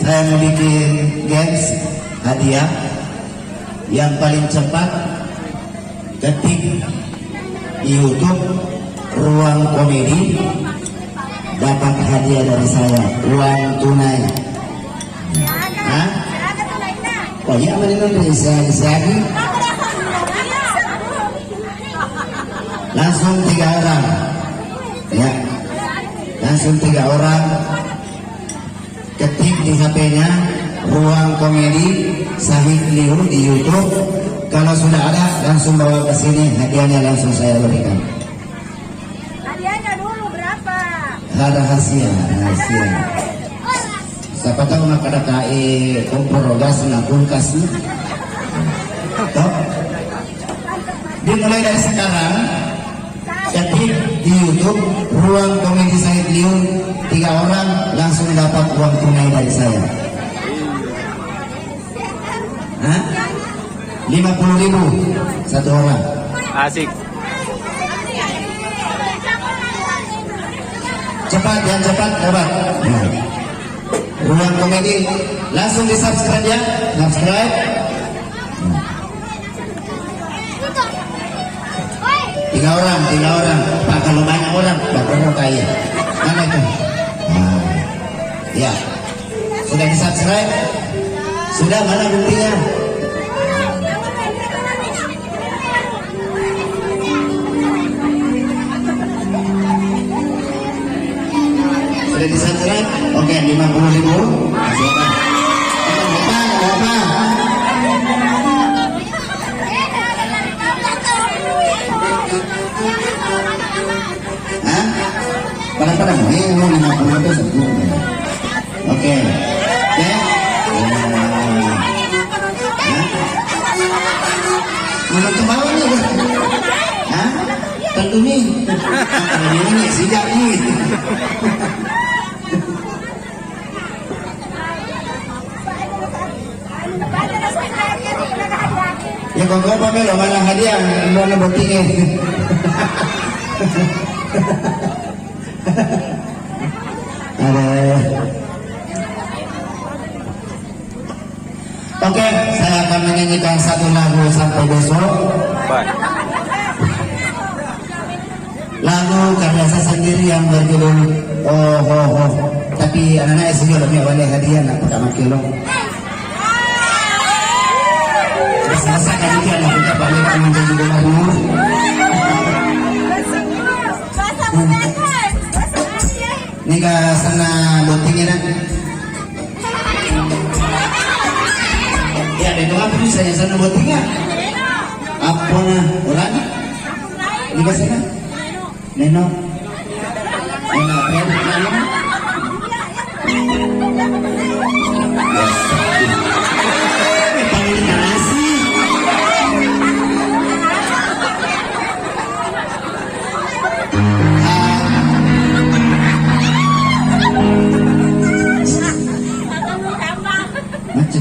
Saya mau bikin games hadiah. Yang paling cepat ketik di YouTube Ruang Komedi, dapat hadiah dari saya, uang tunai. Hah? Oh iya, Indonesia lagi. Langsung 3 orang, ya, langsung 3 orang ketik di HP-nya Ruang Komedi Syahid Liu di YouTube. Kalau sudah ada, langsung bawa ke sini, hadiahnya langsung saya berikan. Hadiahnya dulu berapa? Rahasia. Siapa tahu nak ada KE kompor gas na kulkas nih. Toh? Dimulai dari sekarang, ketik di YouTube Ruang Komedi Syahid Liu, 3 orang langsung dapat uang tunai dari saya. Hah? 50.000 satu orang. Asik. Cepat, yang cepat dapat. Ruang Komedi langsung di subscribe ya, subscribe. 3 orang. Pak, kalau banyak orang, Bapak mau kaya. Mana itu? Nah, ya, sudah di subscribe? Sudah, mana buktinya? Sudah di subscribe? Oke, 50.000. Apa? Hah? Pada mau 50 itu sempurna. Oke. Mana ke bawah nih? Hah? Tentu nih. Ini sejak nih. Ya kok pakai lo mana hadiah mau ngebutin. Oke, saya akan menyanyikan satu lagu sampai besok. Lagu karya saya sendiri yang berjudul Oh. Tapi anak-anak sendiri lebih boleh hadiah nak pertama kilo. Selesai kan dia nak kita balik menjadi gubernur. Ini ke sana botingnya nak. Ya, itu apa bisa yang sana botingnya? Apa na? Orang? Ini bahasa kan? Neno. Neno apa ya?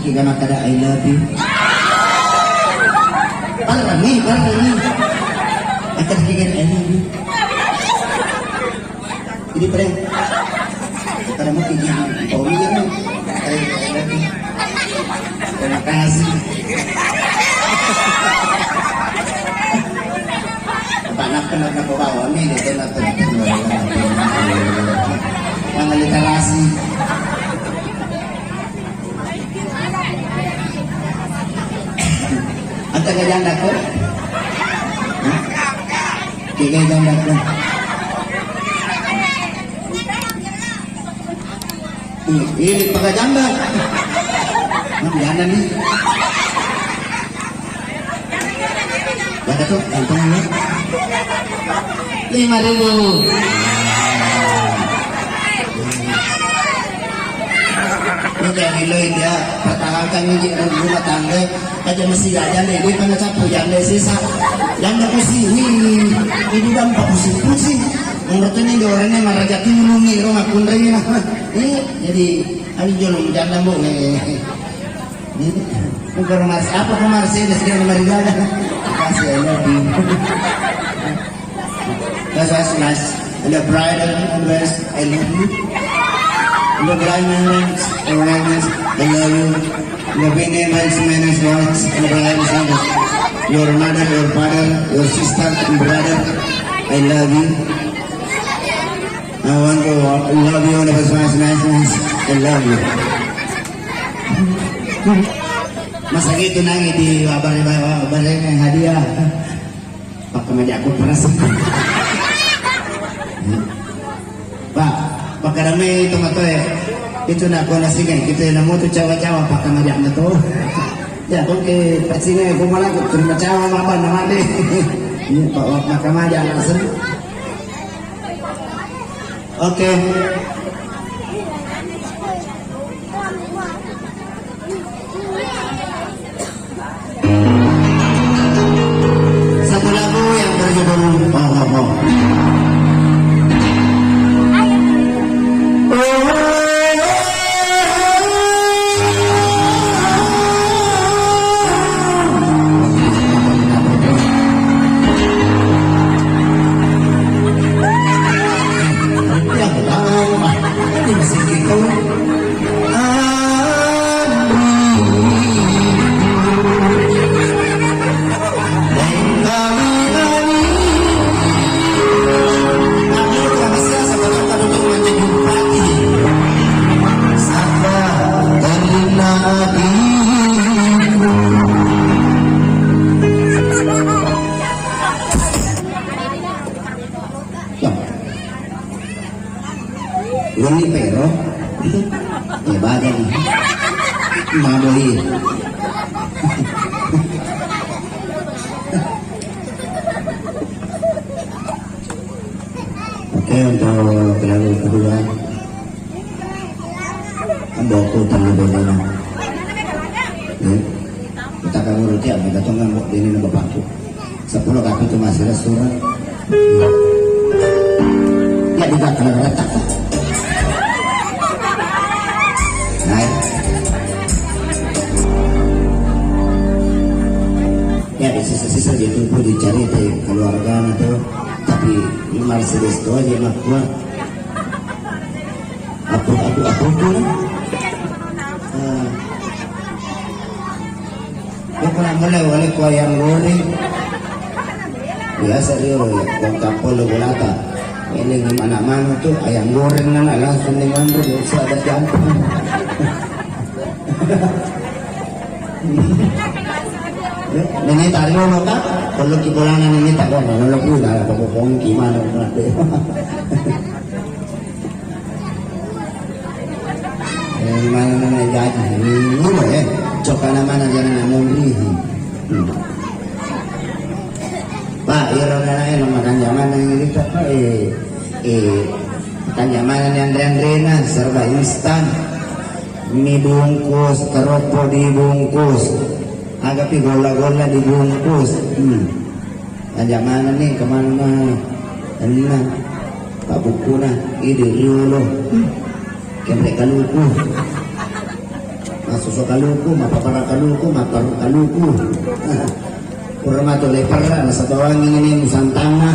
Jika nak ada I love you. Parah nih. Akan bikin I love you. Ini pernah. Karena mau bikin oh iya kan. Terima kasih. Panak ke bawah nih dia nak yang literasi. Anta ka janda ko? Kaya janda ko. Ini pakai janda. Nak janda ni. Janda tu, kantong ni. 5.000. Dari lo dia pertahankan ini rumah tangga aja mesti aja nih gue pernah capu janda sisa janda pusing ini dampak pusing menurut ini orangnya maraja tulungi rumah kundri ini jadi hari jolong janda bu ini bukan mas apa kemarin saya sudah kemarin kasih ya first class. And the bride and best, I love you. And the bride and best, I love you. And the benevolence, manners, words, and the bride and sons. Your mother, your father, your sister and brother, I love you. I want to love you on the first class. I love you. Masa gitu nangis di kabar-kabar hadiah. Pakai meja aku peras. Pak, pakai ramai tomato ya. Itu nak kau nasi kan kita nak mutu cawa-cawa pakai meja itu. Ya, oke, pastinya aku malah terima cawa apa nama deh. Ini pak pakai meja langsung. Oke. Satu lagu yang berjudul Ini pero, ya badan, mabui. Oke, untuk lagu kedua, amboku tanah bedana. Kita akan urut ya, kita tunggu ini nama bapakku. 10 kaki itu masih restoran. Ya tidak kena retak. Ya di sisa-sisa gitu pun dicari dari keluarga atau tapi Mercedes itu aja enak gua aku pun ya pernah mulai kau yang goreng biasa dia kau kapal lo bolata ini gimana tuh ayam goreng nana langsung dengan tuh bisa ada jantung. Ini tadi lo kak, kalau kipulangan ini tak kau lo pula, kalau kau gimana nanti. Mana jadi, ini ya, coba mana jangan membeli. Pak, orang-orang yang makan zaman yang ini tak makan zaman yang dren-drenan serba instan, mie bungkus, keropok dibungkus. Agapi gola-gola dibungkus. Ajak mana nih kemana-mana. Ini lah Pak buku nah ide riolo. Kemrek kaluku. Masuk kaluku, mapa para kaluku, mapa kaluku. Kurang atau lepar lah, nasa bawang ini Nusantara.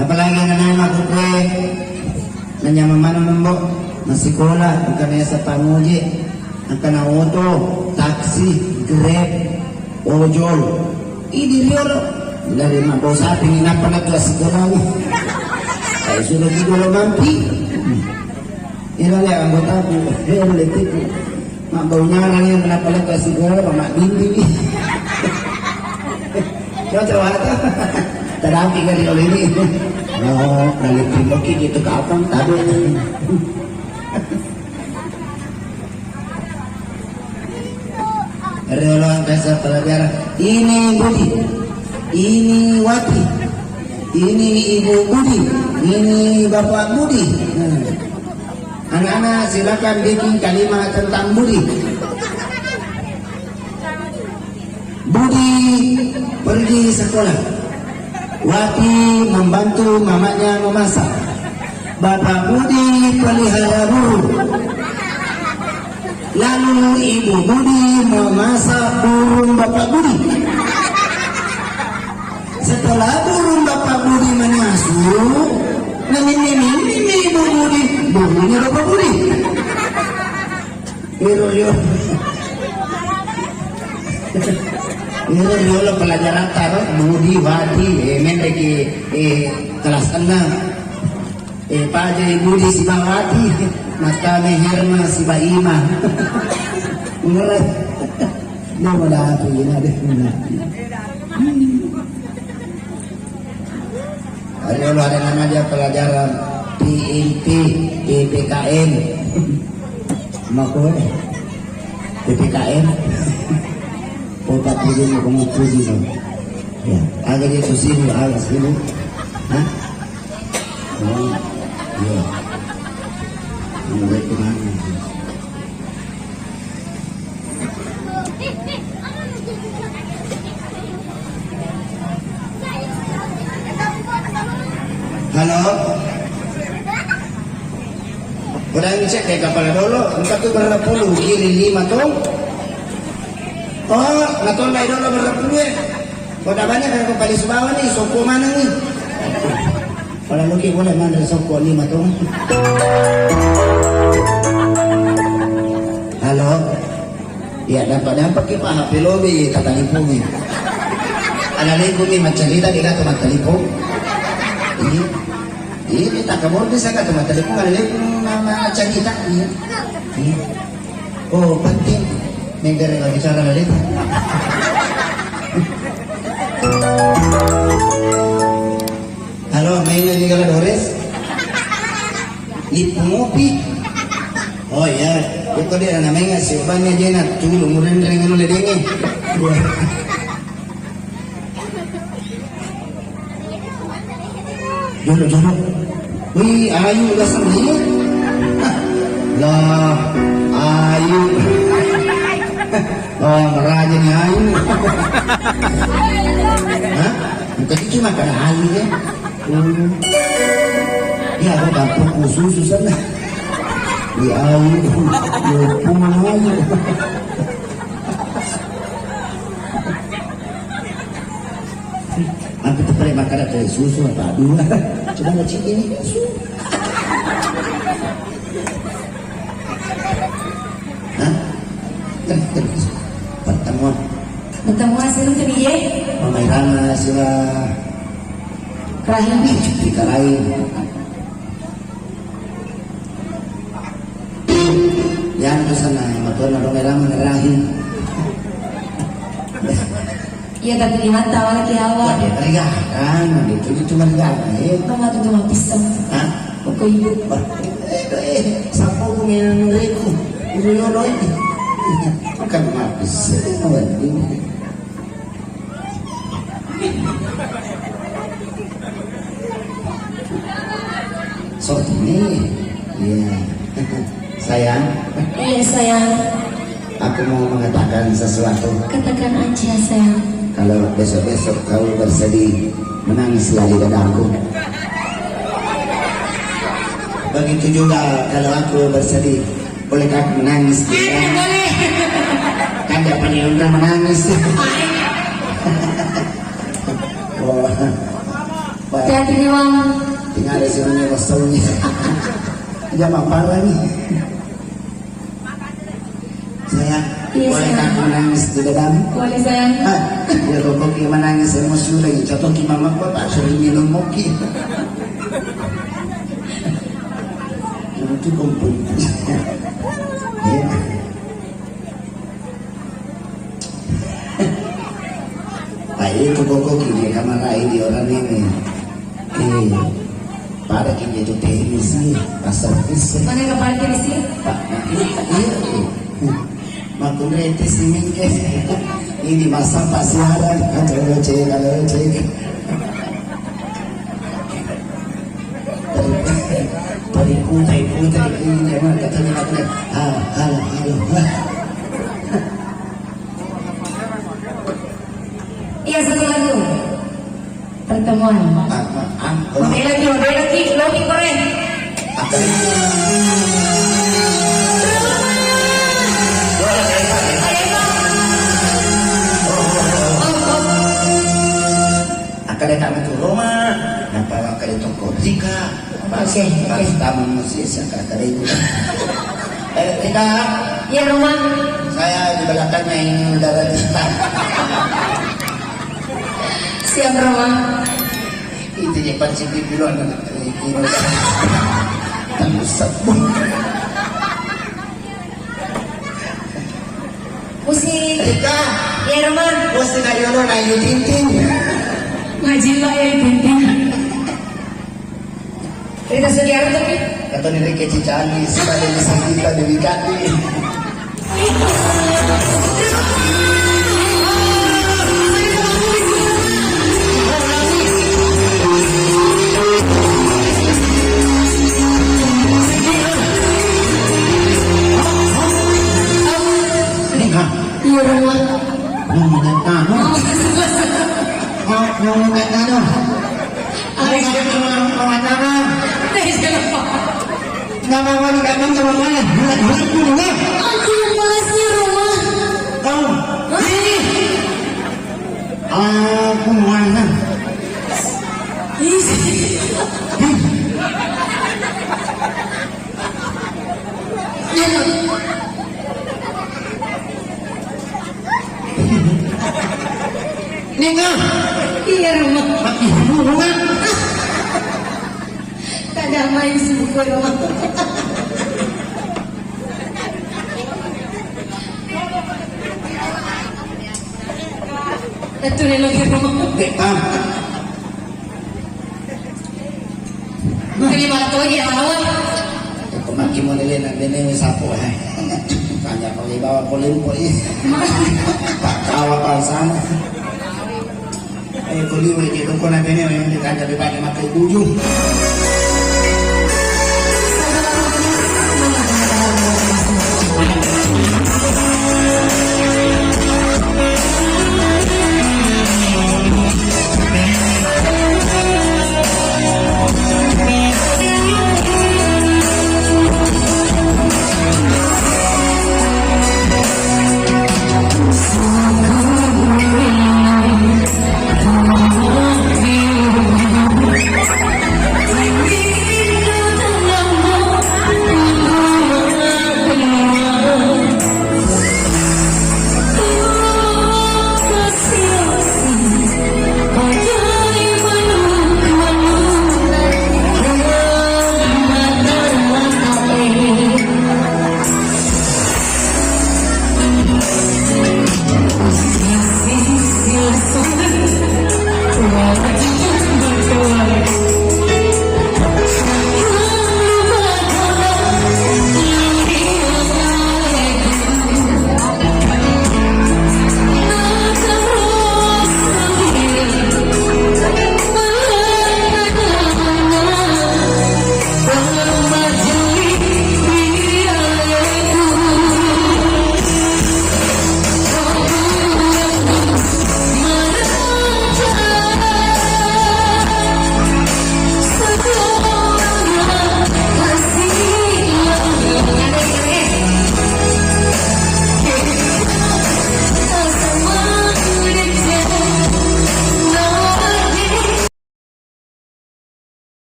Apalagi na nama ko nanya mana nembok masih kola bukan ya sa panguji. Akan auto, taksi, grab, ojol, ini lior dari mabau sapi ini apa nak kelas segala saya sudah juga mampi ini lah anggota aku letik mabau nyarang yang kenapa nak kelas segala mak bindi coba terapi kali oleh ini oh dari primoki gitu kapan tadi Reolohan kasar pelajaran ini Budi, ini Wati, ini Ibu Budi, ini Bapak Budi. Anak-anak silakan bikin kalimat tentang Budi. Budi pergi sekolah, Wati membantu mamanya memasak, Bapak Budi pelihara burung. Lalu Ibu Budi memasak burung Bapak Budi. Setelah burung Bapak Budi menyusul, mimi Ibu Budi, burungnya Bapak Budi. Yo. Lo pelajaran tarot Budi Wadi, mendeki kelas 6. Pak Jadi Budi si Bawati, maka Herma si Baima. Mulai, dia malah apa ini ada Kalau ada namanya pelajaran PIP, PPKM, makanya PPKM, otak puji kamu puji dong. Ya, agak dia susah agak dulu, hah? Oh, iya. Mulai kemana? Halo, udah ngecek deh kapal dulu, entah tuh berapa puluh, kiri 5 tuh. Oh, nggak tahu baik dulu berapa puluh ya. Udah banyak kan kapal di bawah nih, soko mana nih? Kalau lagi boleh mana soko 5 tuh. Halo, ya dapat kita HP lobby kata telefon. Ada lagi nih macam cerita dia teman telepon. Ini tak kabur bisa kat teman telepon ada lagi nama cerita ini. Oh penting negara lagi bicara lagi. Halo, mainnya di Gala Dores. Ibu ngopi. Oh ya, itu dia namanya si Ubanya Jenat. Cuma umuran dengan oleh dengeng. Jodoh. Wih, Ayu udah sendiri. Lah, Ayu. Oh, meraja nih Ayu. Hah? Bukan cuma karena Ayu ya. Ya, aku dapur khusus sana. Di Ayu, punya Ayu. Aku tuh pernah makan ada susu apa dua. Coba ngecek ini susu. Hah? Pertemuan sih nanti dia. Pemairan sila. Rahim di Karain. Yang ke sana, betul nak pemairan Rahim. Iya tapi di mata lagi awak. Ya kerja kan, itu cuma kerja. Kamu tuh cuma pisang. Hah? Pokok ibu. Sapu ngin riku. Ibu yolo ini. Bukan habis. So ini, ya sayang. Iya sayang. Aku mau mengatakan sesuatu. Katakan aja sayang. Kalau besok-besok kau bersedih menangis lagi dadaku. Begitu juga kalau aku bersedih, bolehkah aku menangis? Boleh. Kan dapat diundang menangis. Oh, Hati-hati nih Bang. tinggal di sini kosongnya. Jam apa lagi? Saya Iya, bolehkah sayang. aku menangis di dadamu? Boleh sayang. Ya kalau kita menangis emosi lagi, contoh ki mama bapak sering minum moki. Itu kumpul. Itu koko kini kamar lain di orang ini. Pada kini itu teknis nih, pasar fisik. Mana yang parkir di sini? Pak, iya. Makun rentis ini ini masa pasiaran kalau cek dari kutai ini mana katanya halo Iya satu lagu. Pertemuan. Oke lagi, lagi keren. kada kami tu Roma, nampaklah kada tu Kortika. Oke. Pas tamu musik kada itu. Tika, Ya Roma. saya di belakangnya ini udara kita. Siap Roma. Itu yang pancing di biluan anak ini. Tangguh sabun. Musik. Tika, Ya Roma. bos tidak yono na yu tinting. Ngaji lah ya penting. Kita sedia tapi. Kata ni Rike Cicani, sekali di kita Dewi Kati. Ya Roma. Ngomongin kano. Ngomongin kano. Ay, ngomongin kano. Ngomongin kano sama mana? Bulat dulu ya. Aku yang malasnya Roma. Kau. Aku mana? Ninga. Iya Roma. Bunga. Tak damai suku Roma. Itu nih lagi Roma. Terima kasih ya lawan. Pemaki mo nila na din yung sapo eh. Kanya ko ibawa ko rin po eh. Pakawa pa sana. Ay ko liwe dito ko na din yung kanya di ba makai tujuh.